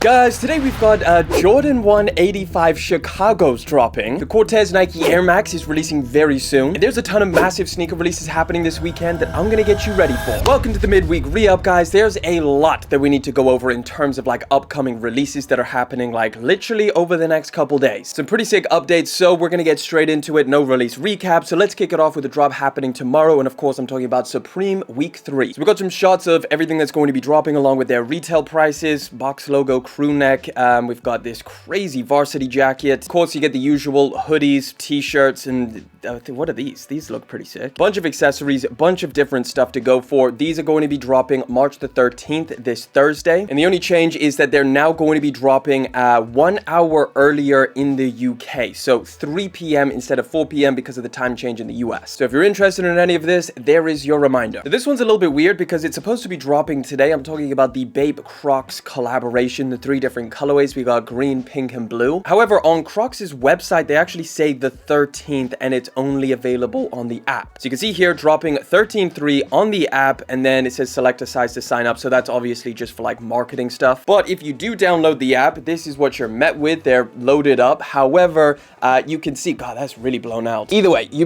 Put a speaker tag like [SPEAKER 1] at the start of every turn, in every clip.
[SPEAKER 1] Guys, today we've got Jordan 185 Chicago's dropping. The Corteiz Nike Air Max is releasing very soon. And there's a ton of massive sneaker releases happening this weekend that I'm gonna get you ready for. Welcome to the midweek re-up, guys. There's a lot that we need to go over in terms of like upcoming releases that are happening like literally over the next couple days. Some pretty sick updates, so we're gonna get straight into it. No release recap, so let's kick it off with a drop happening tomorrow. And of course, I'm talking about Supreme Week 3. So we've got some shots of everything that's going to be dropping along with their retail prices, box logo, crew neck. We've got this crazy varsity jacket. Of course, you get the usual hoodies, t-shirts, and what are these? These look pretty sick. Bunch of accessories, a bunch of different stuff to go for. These are going to be dropping March the 13th, this Thursday. And the only change is that they're now going to be dropping 1 hour earlier in the UK. So 3 p.m. instead of 4 p.m. because of the time change in the US. So if you're interested in any of this, there is your reminder. This one's a little bit weird because it's supposed to be dropping today. I'm talking about the Bape Crocs collaboration, the 3 different colorways. We got green, pink, and blue. However, on Crocs' website, they actually say the 13th, and it's only available on the app. So you can see here dropping 13/3 on the app, and then it says select a size to sign up. So that's obviously just for like marketing stuff. But if you do download the app, this is what you're met with. They're loaded up. However, you can see, God, that's really blown out. Either way, you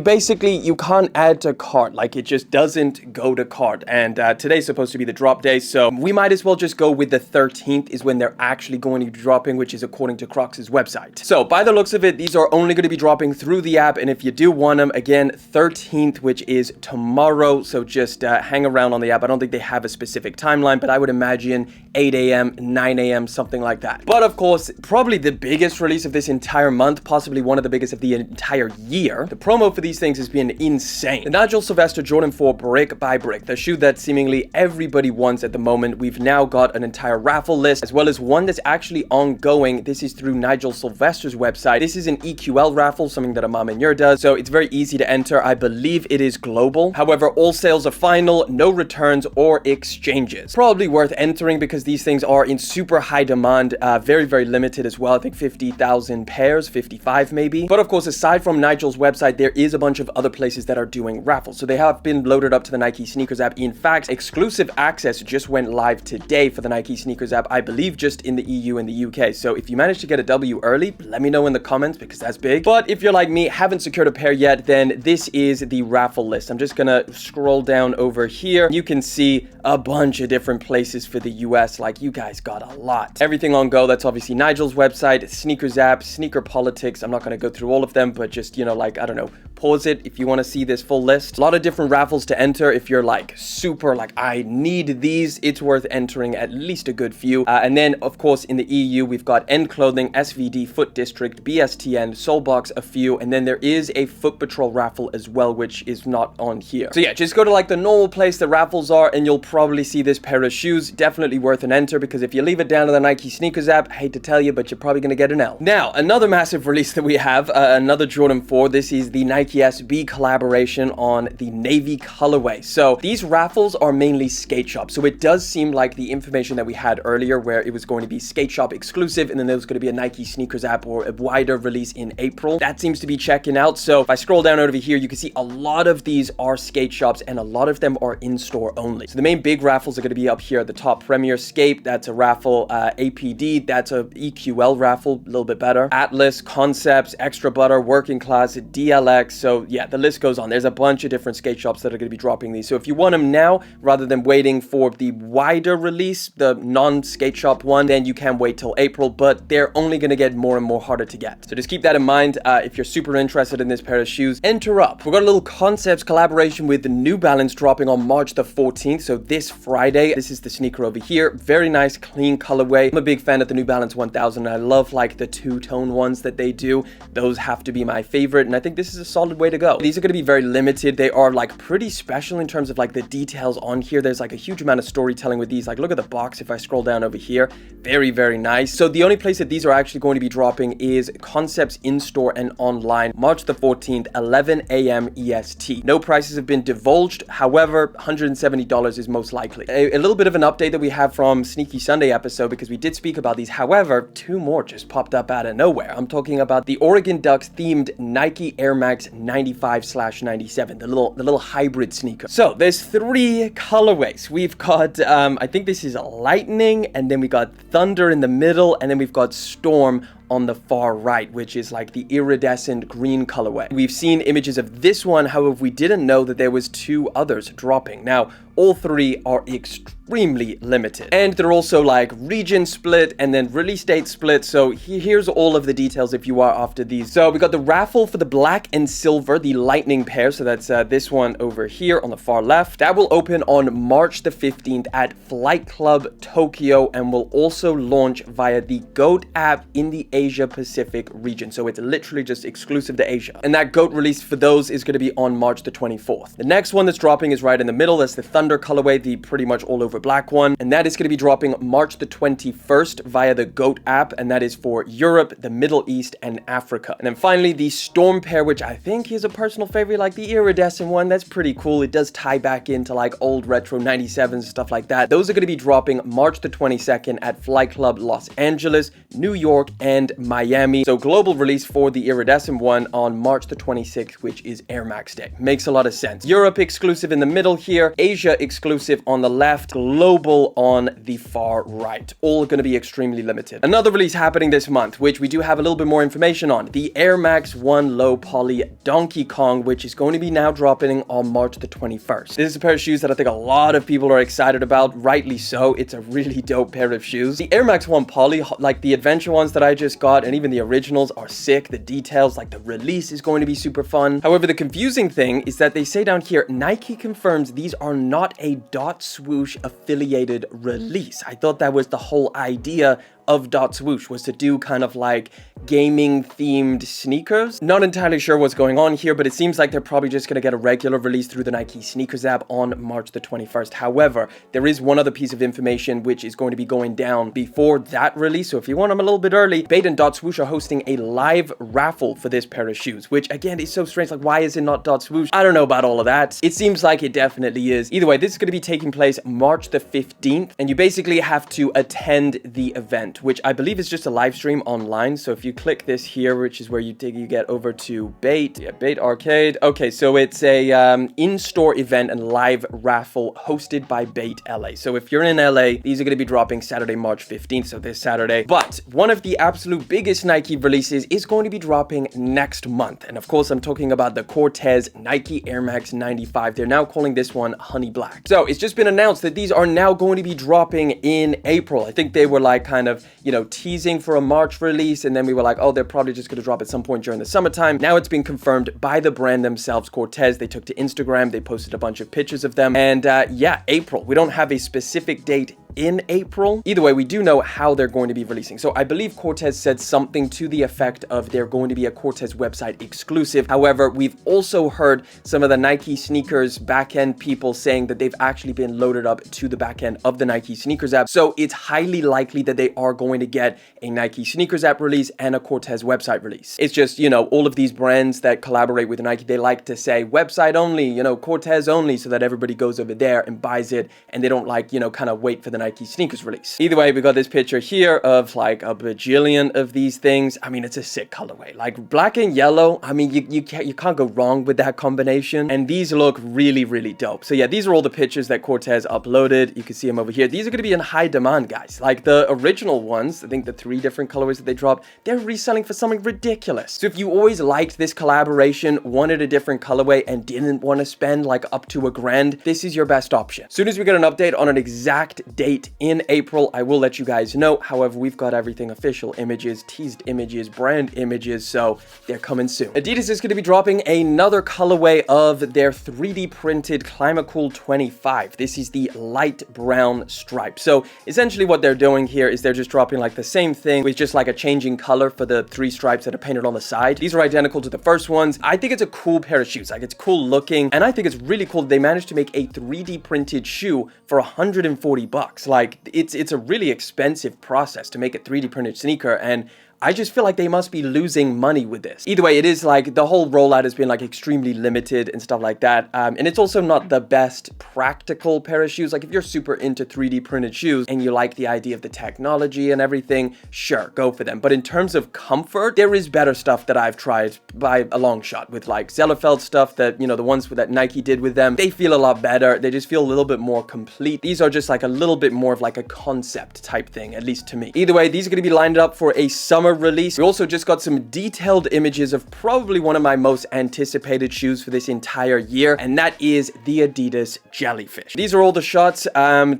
[SPEAKER 1] can't add to cart. Like, it just doesn't go to cart. And today's supposed to be the drop day, so we might as well just go with the 13th is when they're actually going to be dropping, which is according to Crocs' website. So by the looks of it, these are only going to be dropping through the app, and if you do want them, again, 13th, which is tomorrow, so just hang around on the app. I don't think they have a specific timeline, but I would imagine 8 a.m., 9 a.m., something like that. But of course, probably the biggest release of this entire month, possibly one of the biggest of the entire year. The promo for these things has been insane. The Nigel Sylvester Jordan 4 Brick by Brick, the shoe that seemingly everybody wants at the moment. We've now got an entire raffle list, as well as one that's actually ongoing. This is through Nigel Sylvester's website. This is an EQL raffle, something that Imam and Yer does, so it's very easy to enter. I believe it is global. However, all sales are final, no returns or exchanges. Probably worth entering because these things are in super high demand, very, very limited as well. I think 50,000 pairs, 55 maybe. But of course, aside from Nigel's website, there is a bunch of other places that are doing raffles. So they have been loaded up to the Nike Sneakers app. In fact, exclusive access just went live today for the Nike Sneakers app, I believe just in the EU and the UK. So if you manage to get a W early, let me know in the comments because that's big. But if you're like me, haven't secured a pair yet, then this is the raffle list. I'm just gonna scroll down over here. You can see a bunch of different places for the US. Like, you guys got a lot. Everything on go. That's obviously Nigel's website, Sneakers app, Sneaker Politics. I'm not gonna go through all of them, but just, you know, like, I don't know, pause it if you want to see this full list. A lot of different raffles to enter. If you're like super like, I need these, it's worth entering at least a good few. And then of course in the EU, we've got End Clothing, SVD, Foot District, BSTN, Soulbox, a few, and then there is a Foot Patrol raffle as well, which is not on here. So yeah, just go to like the normal place the raffles are, and you'll probably see this pair of shoes. Definitely worth an enter, because if you leave it down to the Nike Sneakers app, I hate to tell you, but you're probably gonna get an L. Now, another massive release that we have, another Jordan 4. This is the Nike SB collaboration on the navy colorway. So these raffles are mainly skate shop. So it does seem like the information that we had earlier, where it was going to be skate shop exclusive, and then there was going to be a Nike Sneakers app or a wider release in April. That seems to be checking out. So if I scroll down over here, you can see a lot of these are skate shops, and a lot of them are in-store only. So the main big raffles are going to be up here at the top. Premier Scape, that's a raffle. APD, that's a EQL raffle, a little bit better. Atlas, Concepts, Extra Butter, Working Class, DLX. So yeah, the list goes on. There's a bunch of different skate shops that are going to be dropping these. So if you want them now, rather than waiting for the wider release, the non-skate shop one, then you can wait till April, but they're only going to get more and more harder to get. So just keep that in mind. If you're super interested in this pair of shoes, enter up. We've got a little Concepts collaboration with the New Balance dropping on March the 14th. So this Friday, this is the sneaker over here. Very nice, clean colorway. I'm a big fan of the New Balance 1000. I love like the two-tone ones that they do. Those have to be my favorite, and I think this is a solid way to go. These are going to be very limited. They are like pretty special in terms of like the details on here. There's like a huge amount of storytelling with these. Like, look at the box if I scroll down over here. Very, very nice. So the only place that these are actually going to be dropping is Concepts in-store and online, March the 14th, 11 a.m. EST. No prices have been divulged. However, $170 is most likely. A little bit of an update that we have from Sneaky Sunday episode, because we did speak about these. However, 2 more just popped up out of nowhere. I'm talking about the Oregon Ducks themed Nike Air Max 95/97, the little hybrid sneaker. So there's 3 colorways. We've got, I think this is Lightning, and then we got Thunder in the middle, and then we've got Storm on the far right, which is like the iridescent green colorway. We've seen images of this one, however, we didn't know that there was 2 others dropping. Now, all 3 are extremely limited, and they're also like region split and then release date split. So here's all of the details if you are after these. So we got the raffle for the black and silver, the lightning pair. So that's this one over here on the far left. That will open on March the 15th at Flight Club Tokyo, and will also launch via the GOAT app in the Asia Pacific region. So it's literally just exclusive to Asia. And that GOAT release for those is going to be on March the 24th. The next one that's dropping is right in the middle. That's the Thunder colorway, the pretty much all over black one. And that is going to be dropping March the 21st via the GOAT app. And that is for Europe, the Middle East, and Africa. And then finally, the Storm pair, which I think is a personal favorite, like the iridescent one. That's pretty cool. It does tie back into like old retro 97s and stuff like that. Those are going to be dropping March the 22nd at Flight Club Los Angeles, New York, and Miami. So global release for the iridescent one on March the 26th, which is Air Max Day. Makes a lot of sense. Europe exclusive in the middle here, Asia exclusive on the left, global on the far right. All going to be extremely limited. Another release happening this month, which we do have a little bit more information on, the Air Max 1 Low Poly Donkey Kong, which is going to be now dropping on March the 21st. This is a pair of shoes that I think a lot of people are excited about, rightly so. It's a really dope pair of shoes. The Air Max 1 Poly, like the adventure ones that I just got, and even the originals are sick. The details, like the release, is going to be super fun. However, the confusing thing is that they say down here, Nike confirms these are not a Dot Swoosh affiliated release. I thought that was the whole idea of Dot Swoosh, was to do kind of like gaming themed sneakers. Not entirely sure what's going on here, but it seems like they're probably just going to get a regular release through the Nike sneakers app on March the 21st. However, there is one other piece of information which is going to be going down before that release. So if you want them a little bit early, Bape and Dot Swoosh are hosting a live raffle for this pair of shoes, which again is so strange. Like, why is it not Dot Swoosh? I don't know about all of that. It seems like it definitely is. Either way, this is going to be taking place March the 15th, and you basically have to attend the event, which I believe is just a live stream online. So if you click this here, which is where you get over to Bape, Bape Arcade. Okay, so it's a in-store event and live raffle hosted by Bape LA. So if you're in LA, these are going to be dropping Saturday, March 15th, so this Saturday. But one of the absolute biggest Nike releases is going to be dropping next month. And of course, I'm talking about the Corteiz Nike Air Max 95. They're now calling this one Honey Black. So it's just been announced that these are now going to be dropping in April. I think they were like kind of, you know, teasing for a March release, and then we were like, oh, they're probably just going to drop at some point during the summertime. Now it's been confirmed by the brand themselves, Corteiz. They took to Instagram, they posted a bunch of pictures of them, and yeah, April. We don't have a specific date in April. Either way, we do know how they're going to be releasing. So I believe Corteiz said something to the effect of they're going to be a Corteiz website exclusive. However, we've also heard some of the Nike sneakers backend people saying that they've actually been loaded up to the backend of the Nike sneakers app. So it's highly likely that they are going to get a Nike sneakers app release and a Corteiz website release. It's just, you know, all of these brands that collaborate with Nike, they like to say website only, you know, Corteiz only, so that everybody goes over there and buys it, and they don't like, you know, kind of wait for the Nike sneakers release. Either way, we got this picture here of like a bajillion of these things. I mean, it's a sick colorway, like black and yellow. I mean, you can't go wrong with that combination, and these look really, really dope. So yeah, these are all the pictures that Corteiz uploaded. You can see them over here. These are going to be in high demand, guys. Like the original ones, I think the 3 different colorways that they dropped, they're reselling for something ridiculous. So if you always liked this collaboration, wanted a different colorway, and didn't want to spend like up to $1,000, this is your best option. As soon as we get an update on an exact date in April, I will let you guys know. However, we've got everything official: images, teased images, brand images, so they're coming soon. Adidas is going to be dropping another colorway of their 3D printed Climacool 25. This is the light brown stripe. So essentially what they're doing here is they're just dropping like the same thing with just like a changing color for the 3 stripes that are painted on the side. These are identical to the first ones. I think it's a cool pair of shoes. Like, it's cool looking, and I think it's really cool that they managed to make a 3D printed shoe for $140. Like, it's a really expensive process to make a 3D printed sneaker, and I just feel like they must be losing money with this. Either way, it is like the whole rollout has been like extremely limited and stuff like that. And it's also not the best practical pair of shoes. Like if you're super into 3D printed shoes and you like the idea of the technology and everything, sure, go for them. But in terms of comfort, there is better stuff that I've tried by a long shot with like Zellerfeld stuff that, you know, the ones that Nike did with them. They feel a lot better. They just feel a little bit more complete. These are just like a little bit more of like a concept type thing, at least to me. Either way, these are going to be lined up for a summer release. We also just got some detailed images of probably one of my most anticipated shoes for this entire year, and that is the Adidas Jellyfish. These are all the shots.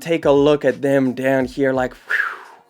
[SPEAKER 1] Take a look at them down here, like, whew.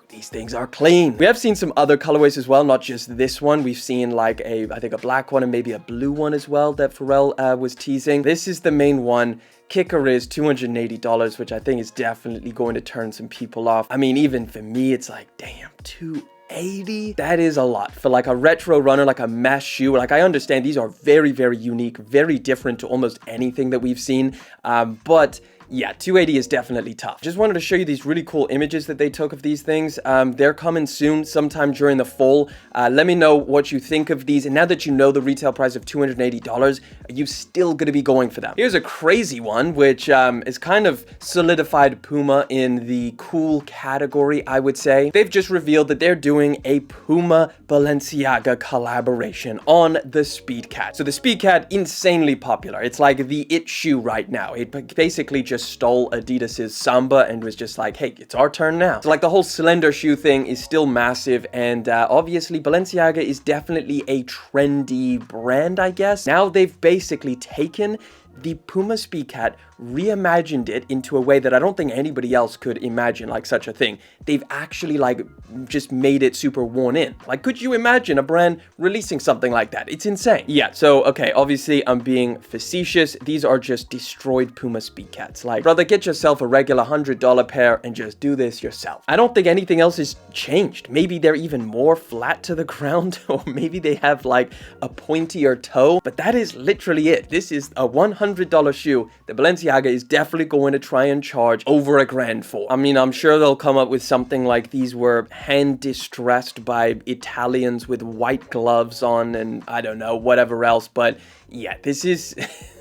[SPEAKER 1] These things are clean. We have seen some other colorways as well, not just this one. We've seen like I think a black one and maybe a blue one as well that Pharrell was teasing. This is the main one. Kicker is $280, which I think is definitely going to turn some people off. I mean, even for me, it's like, damn, $280? That is a lot for like a retro runner, like a mesh shoe. Like I understand these are very, very unique, very different to almost anything that we've seen. But yeah, 280 is definitely tough. Just wanted to show you these really cool images that they took of these things. They're coming soon, sometime during the fall. Let me know what you think of these. And now that you know the retail price of $280, are you still going to be going for them? Here's a crazy one, which is kind of solidified Puma in the cool category, I would say. They've just revealed that they're doing a Puma Balenciaga collaboration on the Speedcat. So the Speedcat, insanely popular. It's like the it shoe right now. It basically just stole Adidas's Samba and was just like, hey, it's our turn now. So like the whole slender shoe thing is still massive, and obviously Balenciaga is definitely a trendy brand, I guess. Now they've basically taken the Puma Speedcat, reimagined it into a way that I don't think anybody else could imagine, like such a thing. They've actually like just made it super worn in. Like, could you imagine a brand releasing something like that? It's insane. Yeah, so okay, obviously I'm being facetious. These are just destroyed Puma Speedcats. Like, brother, get yourself a regular $100 pair and just do this yourself. I don't think anything else has changed. Maybe they're even more flat to the ground, or maybe they have like a pointier toe, but that is literally it. This is a $100 shoe that Balenciaga is definitely going to try and charge over $1,000 for. I mean, I'm sure they'll come up with something like these were hand distressed by Italians with white gloves on and I don't know, whatever else. But yeah, this is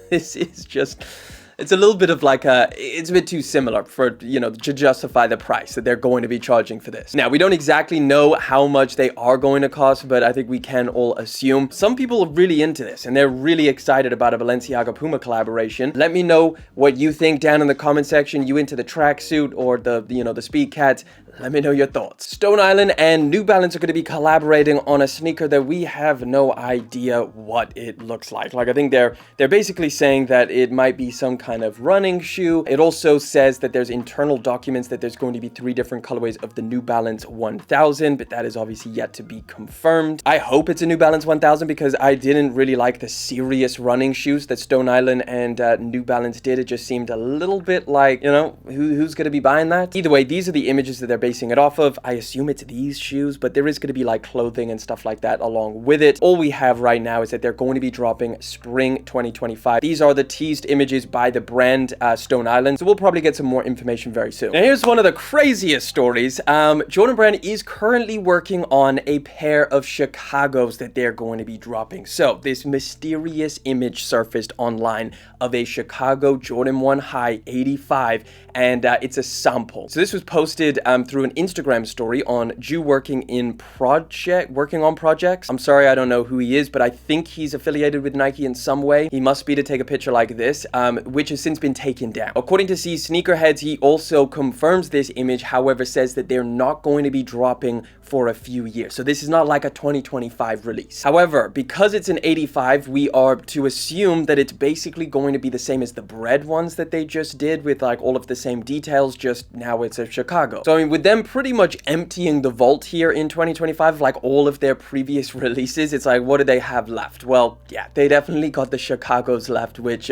[SPEAKER 1] this is just, it's a little bit of like it's a bit too similar for, you know, to justify the price that they're going to be charging for this. Now, we don't exactly know how much they are going to cost, but I think we can all assume some people are really into this and they're really excited about a Balenciaga Puma collaboration. Let me know what you think down in the comment section. You into the tracksuit or the, you know, the Speedcats? Let me know your thoughts. Stone Island and New Balance are going to be collaborating on a sneaker that we have no idea what it looks like. Like, I think they're basically saying that it might be some kind of running shoe. It also says that there's internal documents that there's going to be 3 different colorways of the New Balance 1000, but that is obviously yet to be confirmed. I hope it's a New Balance 1000 because I didn't really like the serious running shoes that Stone Island and New Balance did. It just seemed a little bit like, you know, who's going to be buying that? Either way, these are the images that they're basing it off of. I assume it's these shoes, but there is going to be like clothing and stuff like that along with it. All we have right now is that they're going to be dropping spring 2025. These are the teased images by the brand Stone Island, so we'll probably get some more information very soon. Now here's one of the craziest stories. Jordan Brand is currently working on a pair of Chicagos that they're going to be dropping. So this mysterious image surfaced online of a Chicago Jordan 1 High 85, and it's a sample. So this was posted through an Instagram story on Jew working on projects. I'm sorry, I don't know who he is, but I think he's affiliated with Nike in some way. He must be to take a picture like this, which has since been taken down. According to C Sneakerheads, he also confirms this image, however, says that they're not going to be dropping for a few years. So this is not like a 2025 release. However, because it's an 85, we are to assume that it's basically going to be the same as the bread ones that they just did, with like all of the same details, just now it's a Chicago. So I mean, with them pretty much emptying the vault here in 2025, like all of their previous releases, it's like, what do they have left? Well, yeah, they definitely got the Chicagos left, which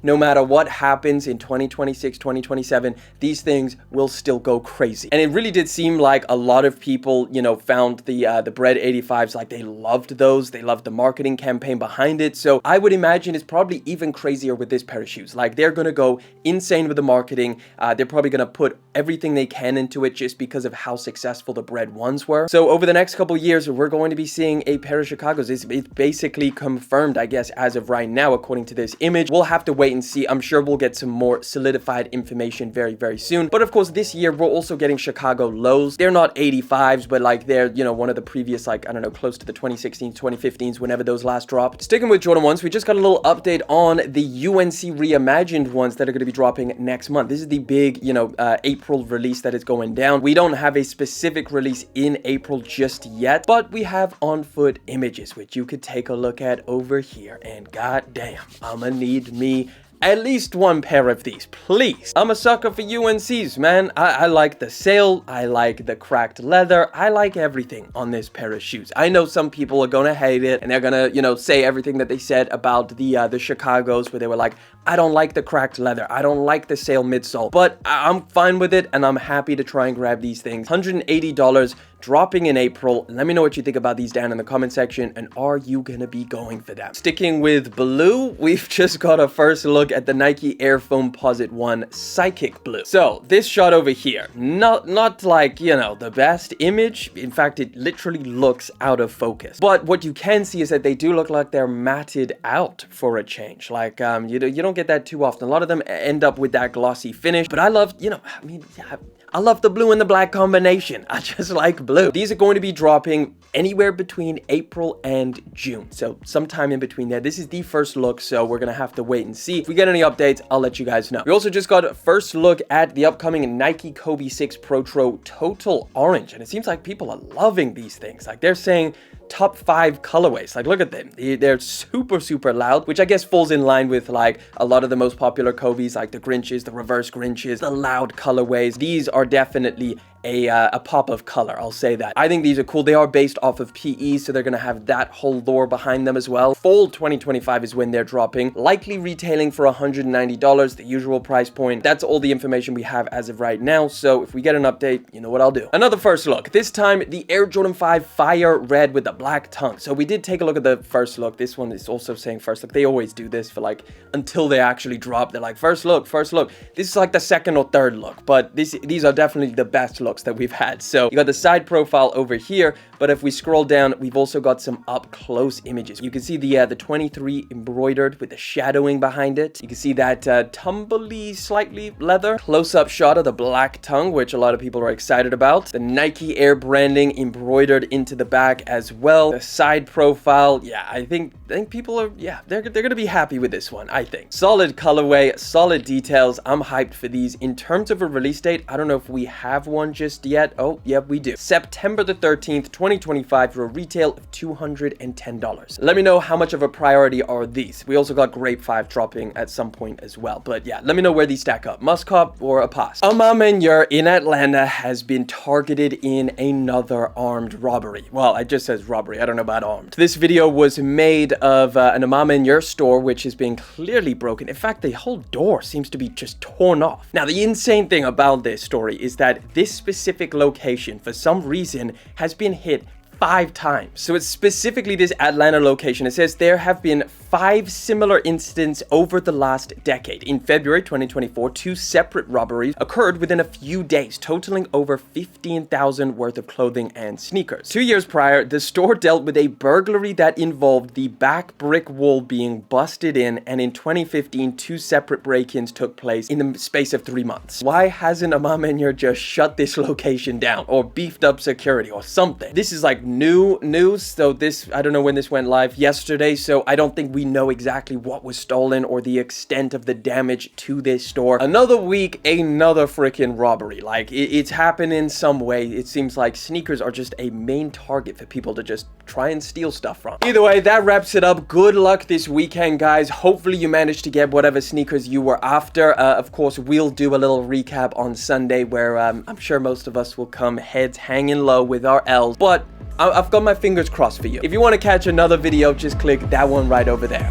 [SPEAKER 1] no matter what happens in 2026, 2027, these things will still go crazy. And it really did seem like a lot of people, you know, found the Bread 85s, like they loved those. They loved the marketing campaign behind it. So I would imagine it's probably even crazier with this pair of shoes. Like they're gonna go insane with the marketing. They're probably gonna put everything they can into it just because of how successful the Bread ones were. So over the next couple years, we're going to be seeing a pair of Chicagos. It's basically confirmed, I guess, as of right now, according to this image. We'll have to wait and see. I'm sure we'll get some more solidified information very, very soon. But of course, this year, we're also getting Chicago lows. They're not 85s, but like they're, you know, one of the previous, like, I don't know, close to the 2016s, 2015s, whenever those last dropped. Sticking with Jordan 1s, we just got a little update on the UNC Reimagined ones that are going to be dropping next month. This is the big, you know, April release that is going down. We don't have a specific release in April just yet, but we have on foot images, which you could take a look at over here. And goddamn, I'ma need me at least one pair of these, please. I'm a sucker for UNCs, man. I like the sail. I like the cracked leather. I like everything on this pair of shoes. I know some people are gonna hate it, and they're gonna, you know, say everything that they said about the Chicagos, where they were like, I don't like the cracked leather. I don't like the sail midsole, but I'm fine with it, and I'm happy to try and grab these things. $180, dropping in April. Let me know what you think about these down in the comment section, and are you gonna be going for them? Sticking with blue, we've just got a first look at the Nike Air Foamposite 1 Psychic Blue. So this shot over here, not like, you know, the best image. In fact, it literally looks out of focus. But what you can see is that they do look like they're matted out for a change. Like, you don't get that too often. A lot of them end up with that glossy finish, but I love, you know, I mean, yeah, I love the blue and the black combination. I just like blue. These are going to be dropping anywhere between April and June. So sometime in between there. This is the first look, so we're going to have to wait and see. If we get any updates, I'll let you guys know. We also just got a first look at the upcoming Nike Kobe 6 Protro Total Orange. And it seems like people are loving these things. Like they're saying top 5 colorways. Like, look at them. They're super, super loud, which I guess falls in line with like a lot of the most popular Kobe's, like the Grinches, the reverse Grinches, the loud colorways. These are definitely a pop of color, I'll say that. I think these are cool. They are based off of PE, so they're gonna have that whole lore behind them as well. Fall 2025 is when they're dropping, likely retailing for $190, the usual price point. That's all the information we have as of right now, so if we get an update, you know what I'll do. Another first look, this time the Air Jordan 5 Fire Red with the black tongue. So we did take a look at the first look. This one is also saying first look. They always do this for like, until they actually drop, they're like, first look, first look. This is like the second or third look, but these are definitely the best looks that we've had. So you got the side profile over here, but if we scroll down, we've also got some up close images. You can see the 23 embroidered with the shadowing behind it. You can see that tumbly, slightly leather close-up shot of the black tongue, which a lot of people are excited about. The Nike Air branding embroidered into the back as well. The side profile, yeah, I think people are, yeah, they're gonna be happy with this one, I think. Solid colorway, solid details. I'm hyped for these. In terms of a release date, I don't know if we have one just yet. Oh, yep, we do. September the 13th, 2025 for a retail of $210. Let me know how much of a priority are these. We also got Grape 5 dropping at some point as well. But yeah, let me know where these stack up. Must cop or a pass. A Manure in Atlanta has been targeted in another armed robbery. Well, it just says robbery. I don't know about armed. This video was made of an Manure store, which has been clearly broken. In fact, the whole door seems to be just torn off. Now, the insane thing about this story is that this specific location, for some reason, has been hit 5 times. So it's specifically this Atlanta location. It says there have been 5 similar incidents over the last decade. In February 2024, 2 separate robberies occurred within a few days, totaling over $15,000 worth of clothing and sneakers. 2 years prior, the store dealt with a burglary that involved the back brick wall being busted in, and in 2015, 2 separate break-ins took place in the space of 3 months. Why hasn't Imam Manure just shut this location down or beefed up security or something? This is like new news, so this, I don't know when this went live, yesterday, so I don't think we know exactly what was stolen or the extent of the damage to this store. Another week, another freaking robbery. Like, it's happened in some way. It seems like sneakers are just a main target for people to just try and steal stuff from. Either way, that wraps it up. Good luck this weekend, guys. Hopefully you managed to get whatever sneakers you were after. Of course, we'll do a little recap on Sunday where I'm sure most of us will come heads hanging low with our L's, but I've got my fingers crossed for you. If you want to catch another video, just click that one right over there.